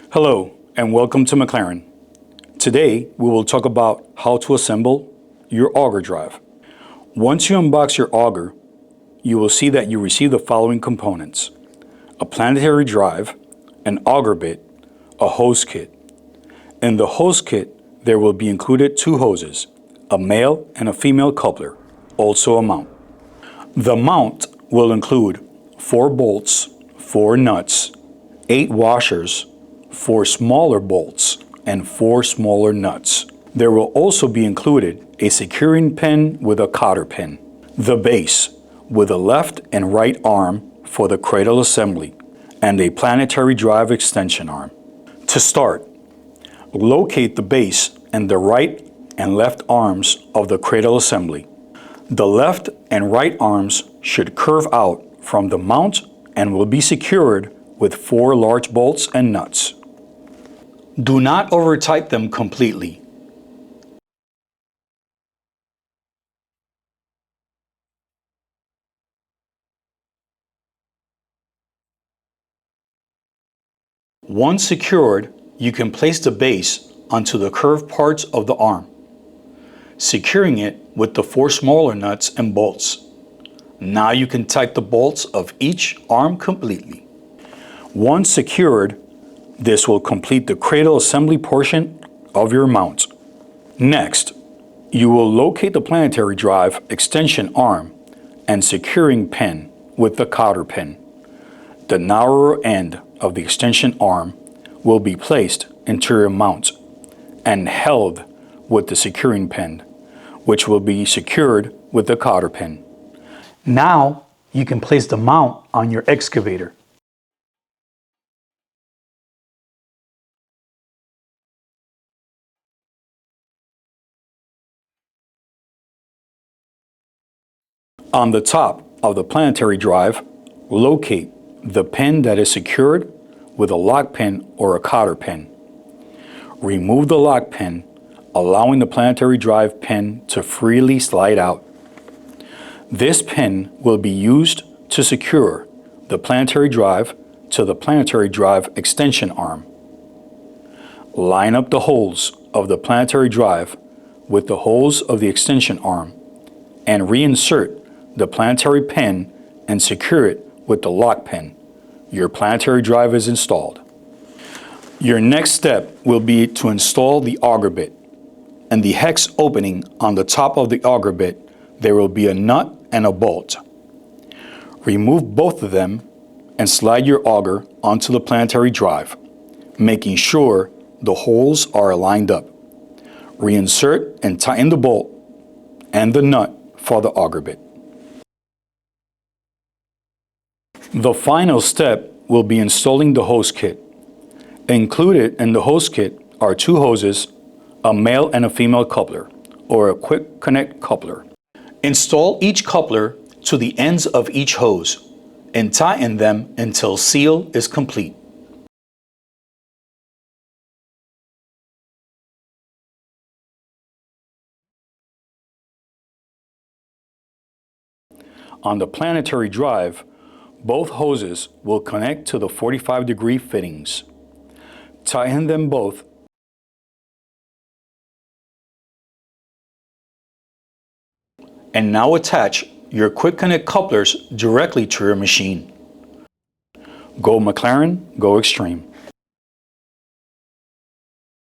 Hello and welcome to McLaren. Today we will talk about how to assemble your auger drive. Once you unbox your auger, you will see that you receive the following components: a planetary drive, an auger bit, a hose kit. In the hose kit, there will be included two hoses, a male and a female coupler, also a mount. The mount will include 4 bolts, 4 nuts, 8 washers, 4 smaller bolts, and 4 smaller nuts. There will also be included a securing pin with a cotter pin, the base with a left and right arm for the cradle assembly, and a planetary drive extension arm. To start, locate the base and the right and left arms of the cradle assembly. The left and right arms should curve out from the mount and will be secured with 4 large bolts and nuts. Do not over-tight them completely. Once secured, you can place the base onto the curved parts of the arm, securing it with the 4 smaller nuts and bolts. Now you can tighten the bolts of each arm completely. Once secured, this will complete the cradle assembly portion of your mount. Next, you will locate the planetary drive extension arm and securing pin with the cotter pin. The narrower end of the extension arm will be placed into your mount and held with the securing pin, which will be secured with the cotter pin. Now you can place the mount on your excavator. On the top of the planetary drive, locate the pin that is secured with a lock pin or a cotter pin. Remove the lock pin, allowing the planetary drive pin to freely slide out. This pin will be used to secure the planetary drive to the planetary drive extension arm. Line up the holes of the planetary drive with the holes of the extension arm and reinsert the planetary pin and secure it with the lock pin. Your planetary drive is installed. Your next step will be to install the auger bit. In the hex opening on the top of the auger bit, there will be a nut and a bolt. Remove both of them and slide your auger onto the planetary drive, making sure the holes are lined up. Reinsert and tighten the bolt and the nut for the auger bit. The final step will be installing the hose kit. Included in the hose kit are 2 hoses, a male and a female coupler, or a quick connect coupler. Install each coupler to the ends of each hose and tighten them until seal is complete. On the planetary drive, both hoses will connect to the 45-degree fittings. Tighten them both and now attach your quick connect couplers directly to your machine. Go McLaren, go extreme.